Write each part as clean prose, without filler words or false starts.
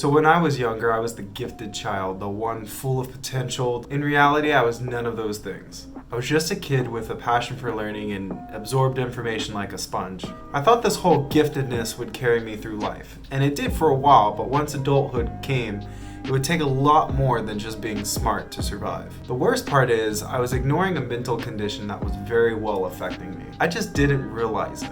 So when I was younger, I was the gifted child, the one full of potential. In reality, I was none of those things. I was just a kid with a passion for learning and absorbed information like a sponge. I thought this whole giftedness would carry me through life, and it did for a while, but once adulthood came, it would take a lot more than just being smart to survive. The worst part is, I was ignoring a mental condition that was very well affecting me. I just didn't realize it.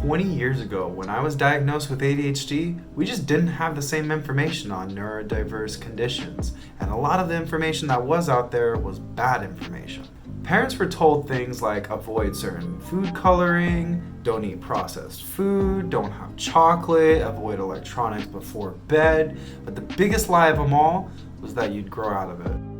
20 years ago, when I was diagnosed with ADHD, we just didn't have the same information on neurodiverse conditions, and a lot of the information that was out there was bad information. Parents were told things like avoid certain food coloring, don't eat processed food, don't have chocolate, avoid electronics before bed, but the biggest lie of them all was that you'd grow out of it.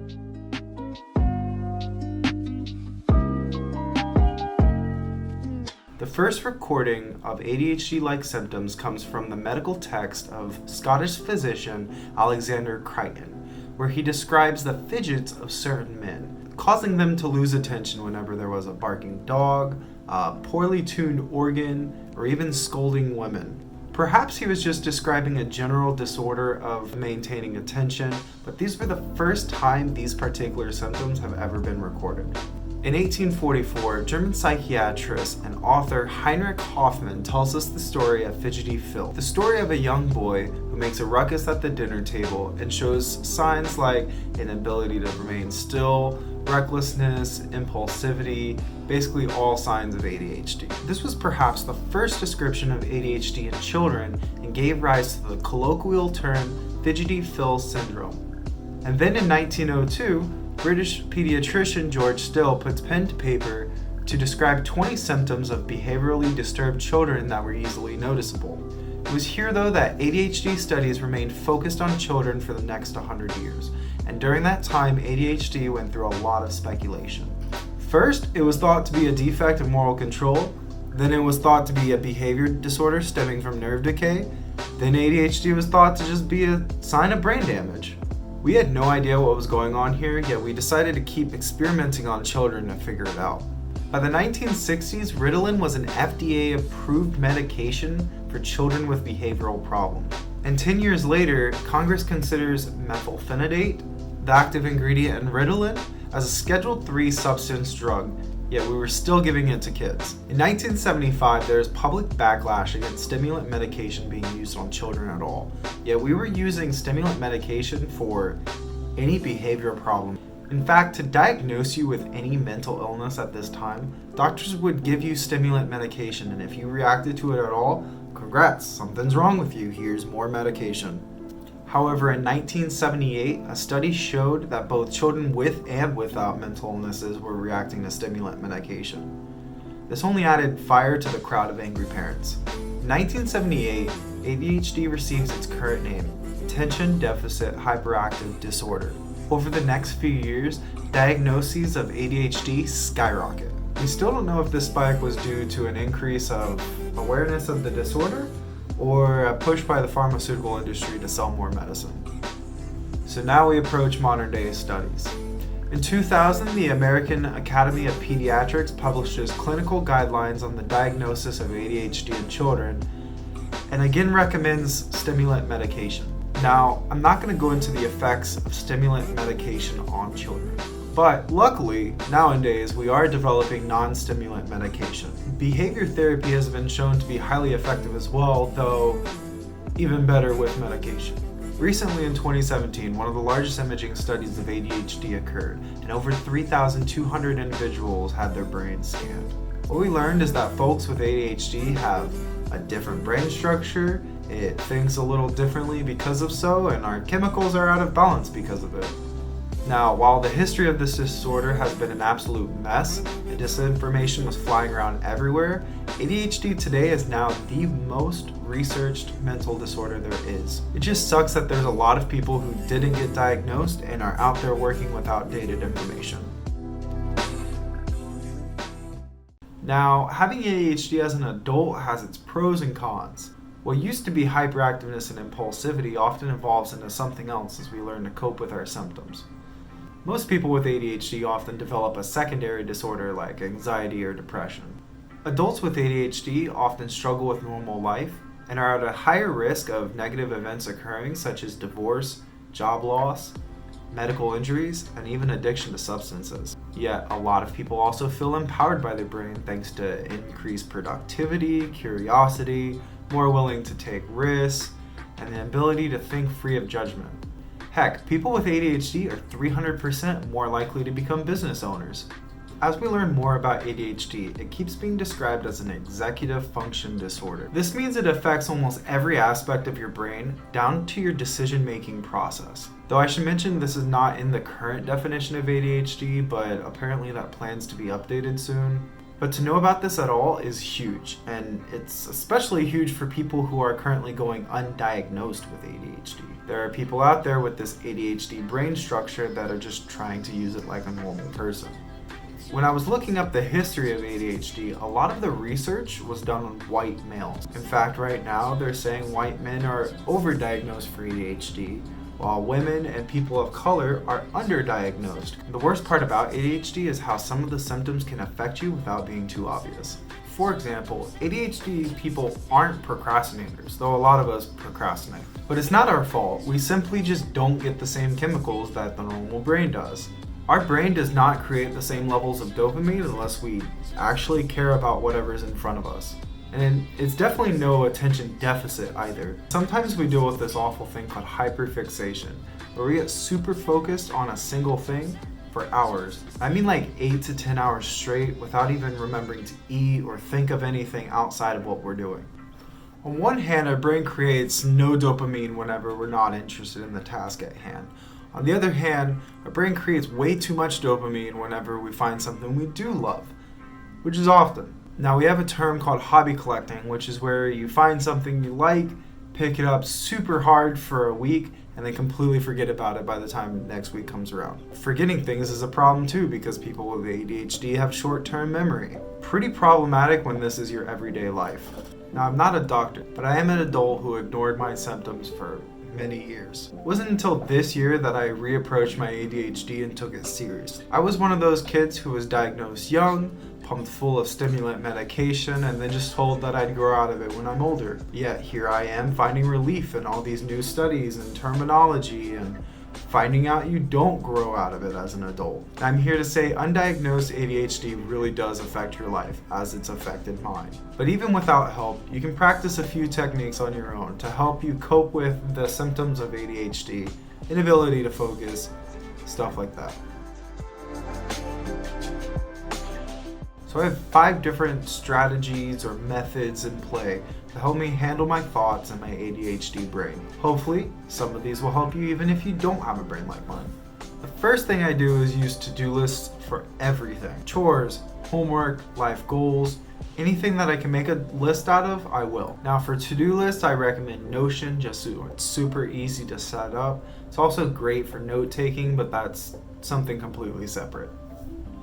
The first recording of ADHD-like symptoms comes from the medical text of Scottish physician Alexander Chrichton, where he describes the fidgets of certain men, causing them to lose attention whenever there was a barking dog, a poorly tuned organ, or even scolding women. Perhaps he was just describing a general disorder of maintaining attention, but these were the first time these particular symptoms have ever been recorded. In 1844, German psychiatrist and author Heinrich Hoffmann tells us the story of Fidgety Phil, the story of a young boy who makes a ruckus at the dinner table and shows signs like inability to remain still, recklessness, impulsivity, basically all signs of ADHD. This was perhaps the first description of ADHD in children and gave rise to the colloquial term Fidgety Phil syndrome. And then in 1902, British pediatrician George Still puts pen to paper to describe 20 symptoms of behaviorally disturbed children that were easily noticeable. It was here, though, that ADHD studies remained focused on children for the next 100 years, and during that time, ADHD went through a lot of speculation. First, it was thought to be a defect of moral control, then it was thought to be a behavior disorder stemming from nerve decay, then ADHD was thought to just be a sign of brain damage. We had no idea what was going on here, yet we decided to keep experimenting on children to figure it out. By the 1960s, Ritalin was an FDA-approved medication for children with behavioral problems. And 10 years later, Congress considers methylphenidate, the active ingredient in Ritalin, as a Schedule III substance drug, yet we were still giving it to kids. In 1975, there was public backlash against stimulant medication being used on children at all, yet we were using stimulant medication for any behavior problem. In fact, to diagnose you with any mental illness at this time, doctors would give you stimulant medication, and if you reacted to it at all, congrats, something's wrong with you, here's more medication. However, in 1978, a study showed that both children with and without mental illnesses were reacting to stimulant medication. This only added fire to the crowd of angry parents. In 1978, ADHD receives its current name, Attention Deficit Hyperactive Disorder. Over the next few years, diagnoses of ADHD skyrocket. We still don't know if this spike was due to an increase of awareness of the disorder or a push by the pharmaceutical industry to sell more medicine. So now we approach modern day studies. In 2000, the American Academy of Pediatrics publishes clinical guidelines on the diagnosis of ADHD in children and again recommends stimulant medication. Now, I'm not going to go into the effects of stimulant medication on children, but luckily, nowadays, we are developing non-stimulant medication. Behavior therapy has been shown to be highly effective as well, though even better with medication. Recently in 2017, one of the largest imaging studies of ADHD occurred, and over 3,200 individuals had their brains scanned. What we learned is that folks with ADHD have a different brain structure, it thinks a little differently because of so, and our chemicals are out of balance because of it. Now, while the history of this disorder has been an absolute mess and disinformation was flying around everywhere, ADHD today is now the most researched mental disorder there is. It just sucks that there's a lot of people who didn't get diagnosed and are out there working with outdated information. Now, having ADHD as an adult has its pros and cons. What used to be hyperactiveness and impulsivity often evolves into something else as we learn to cope with our symptoms. Most people with ADHD often develop a secondary disorder like anxiety or depression. Adults with ADHD often struggle with normal life, and are at a higher risk of negative events occurring, such as divorce, job loss, medical injuries, and even addiction to substances. Yet, a lot of people also feel empowered by their brain thanks to increased productivity, curiosity, more willing to take risks, and the ability to think free of judgment. Heck, people with ADHD are 300% more likely to become business owners. As we learn more about ADHD, it keeps being described as an executive function disorder. This means it affects almost every aspect of your brain, down to your decision-making process. Though I should mention this is not in the current definition of ADHD, but apparently that plans to be updated soon. But to know about this at all is huge, and it's especially huge for people who are currently going undiagnosed with ADHD. There are people out there with this ADHD brain structure that are just trying to use it like a normal person. When I was looking up the history of ADHD, a lot of the research was done on white males. In fact, right now they're saying white men are overdiagnosed for ADHD, while women and people of color are underdiagnosed. The worst part about ADHD is how some of the symptoms can affect you without being too obvious. For example, ADHD people aren't procrastinators, though a lot of us procrastinate. But it's not our fault, we simply just don't get the same chemicals that the normal brain does. Our brain does not create the same levels of dopamine unless we actually care about whatever's in front of us. And it's definitely no attention deficit either. Sometimes we deal with this awful thing called hyperfixation, where we get super focused on a single thing for hours. I mean like 8 to 10 hours straight without even remembering to eat or think of anything outside of what we're doing. On one hand, our brain creates no dopamine whenever we're not interested in the task at hand. On the other hand, our brain creates way too much dopamine whenever we find something we do love, which is often. Now we have a term called hobby collecting, which is where you find something you like, pick it up super hard for a week, and then completely forget about it by the time next week comes around. Forgetting things is a problem too because people with ADHD have short-term memory. Pretty problematic when this is your everyday life. Now I'm not a doctor, but I am an adult who ignored my symptoms for many years. It wasn't until this year that I reapproached my ADHD and took it seriously. I was one of those kids who was diagnosed young, pumped full of stimulant medication, and then just told that I'd grow out of it when I'm older. Yet here I am finding relief in all these new studies and terminology and finding out you don't grow out of it as an adult. I'm here to say undiagnosed ADHD really does affect your life, as it's affected mine. But even without help, you can practice a few techniques on your own to help you cope with the symptoms of ADHD, inability to focus, stuff like that. So I have 5 different strategies or methods in play to help me handle my thoughts and my ADHD brain. Hopefully, some of these will help you even if you don't have a brain like mine. The first thing I do is use to-do lists for everything. Chores, homework, life goals, anything that I can make a list out of, I will. Now for to-do lists, I recommend Notion just so it's super easy to set up. It's also great for note-taking, but that's something completely separate.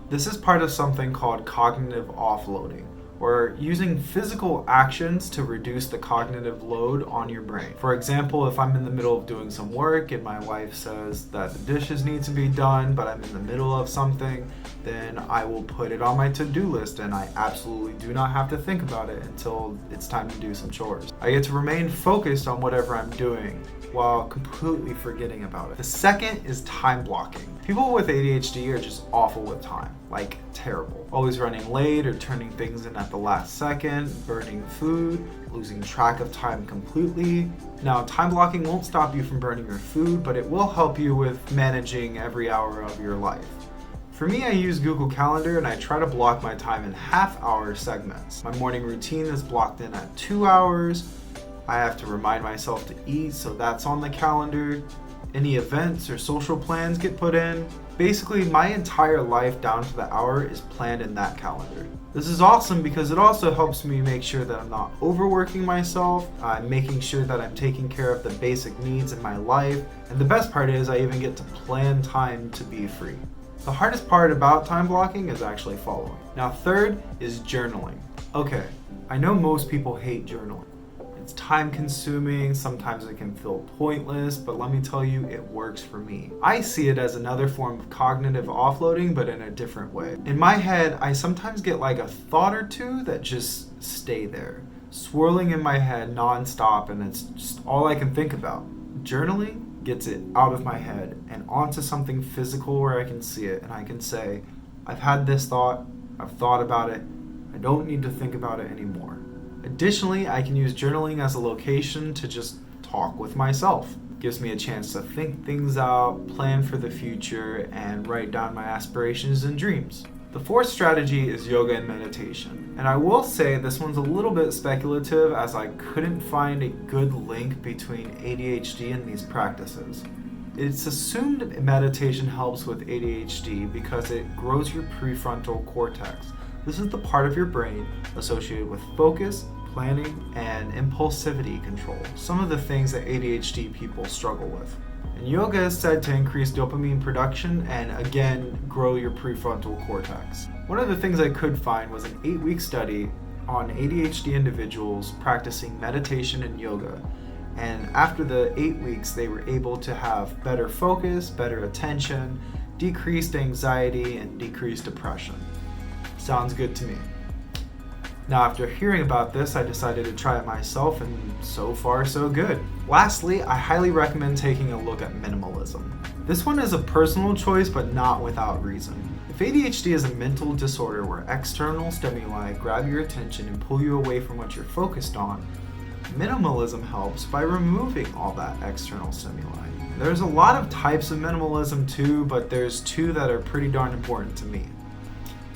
This is part of something called cognitive offloading, or using physical actions to reduce the cognitive load on your brain. For example, if I'm in the middle of doing some work and my wife says that the dishes need to be done, but I'm in the middle of something, then I will put it on my to-do list and I absolutely do not have to think about it until it's time to do some chores. I get to remain focused on whatever I'm doing while completely forgetting about it. The second is time blocking. People with ADHD are just awful with time, like terrible. Always running late or turning things in at the last second, burning food, losing track of time completely. Now, time blocking won't stop you from burning your food, but it will help you with managing every hour of your life. For me, I use Google Calendar and I try to block my time in half-hour segments. My morning routine is blocked in at 2 hours. I have to remind myself to eat, so that's on the calendar. Any events or social plans get put in. Basically, my entire life down to the hour is planned in that calendar. This is awesome because it also helps me make sure that I'm not overworking myself. I'm making sure that I'm taking care of the basic needs in my life. And the best part is I even get to plan time to be free. The hardest part about time blocking is actually following. Now, third is journaling. Okay, I know most people hate journaling. It's time consuming, sometimes it can feel pointless, but let me tell you, it works for me. I see it as another form of cognitive offloading, but in a different way. In my head, I sometimes get like a thought or two that just stay there. swirling in my head nonstop, and it's just all I can think about. Journaling gets it out of my head and onto something physical where I can see it and I can say, I've had this thought, I've thought about it, I don't need to think about it anymore. Additionally, I can use journaling as a location to just talk with myself. It gives me a chance to think things out, plan for the future, and write down my aspirations and dreams. The fourth strategy is yoga and meditation. And I will say this one's a little bit speculative, as I couldn't find a good link between ADHD and these practices. It's assumed meditation helps with ADHD because it grows your prefrontal cortex. This is the part of your brain associated with focus, planning, and impulsivity control, some of the things that ADHD people struggle with. And yoga is said to increase dopamine production and again grow your prefrontal cortex. One of the things I could find was an 8-week study on ADHD individuals practicing meditation and yoga. And after the 8 weeks, they were able to have better focus, better attention, decreased anxiety, and decreased depression. Sounds good to me. Now, after hearing about this, I decided to try it myself, and so far, so good. Lastly, I highly recommend taking a look at minimalism. This one is a personal choice, but not without reason. If ADHD is a mental disorder where external stimuli grab your attention and pull you away from what you're focused on, minimalism helps by removing all that external stimuli. There's a lot of types of minimalism too, but there's two that are pretty darn important to me.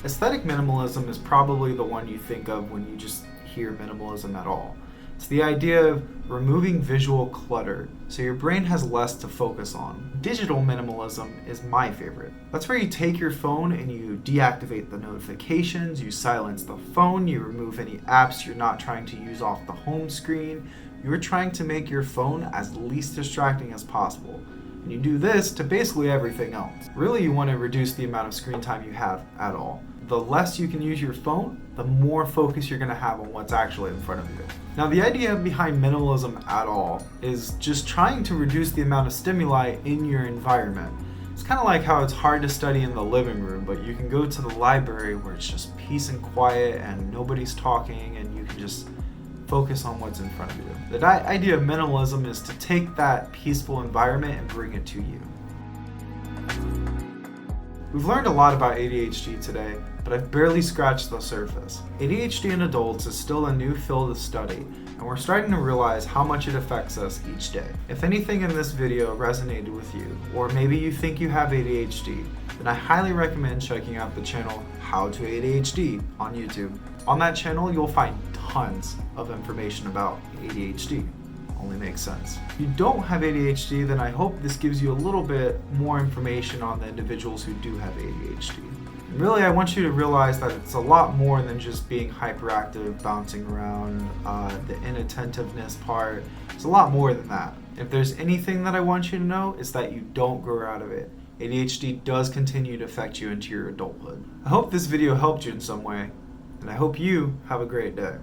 Aesthetic minimalism is probably the one you think of when you just hear minimalism at all. It's the idea of removing visual clutter so your brain has less to focus on. Digital minimalism is my favorite. That's where you take your phone and you deactivate the notifications, you silence the phone, you remove any apps you're not trying to use off the home screen. You're trying to make your phone as least distracting as possible. And you do this to basically everything else. Really, you want to reduce the amount of screen time you have at all. The less you can use your phone, the more focus you're going to have on what's actually in front of you. Now, the idea behind minimalism at all is just trying to reduce the amount of stimuli in your environment. It's kind of like how it's hard to study in the living room, but you can go to the library where it's just peace and quiet and nobody's talking and you can just focus on what's in front of you. The idea of minimalism is to take that peaceful environment and bring it to you. We've learned a lot about ADHD today, but I've barely scratched the surface. ADHD in adults is still a new field of study, and we're starting to realize how much it affects us each day. If anything in this video resonated with you, or maybe you think you have ADHD, then I highly recommend checking out the channel How to ADHD on YouTube. On that channel, you'll find tons of information about ADHD. Only makes sense. If you don't have ADHD, then I hope this gives you a little bit more information on the individuals who do have ADHD. And really, I want you to realize that it's a lot more than just being hyperactive, bouncing around, the inattentiveness part. It's a lot more than that. If there's anything that I want you to know, it's that you don't grow out of it. ADHD does continue to affect you into your adulthood. I hope this video helped you in some way, and I hope you have a great day.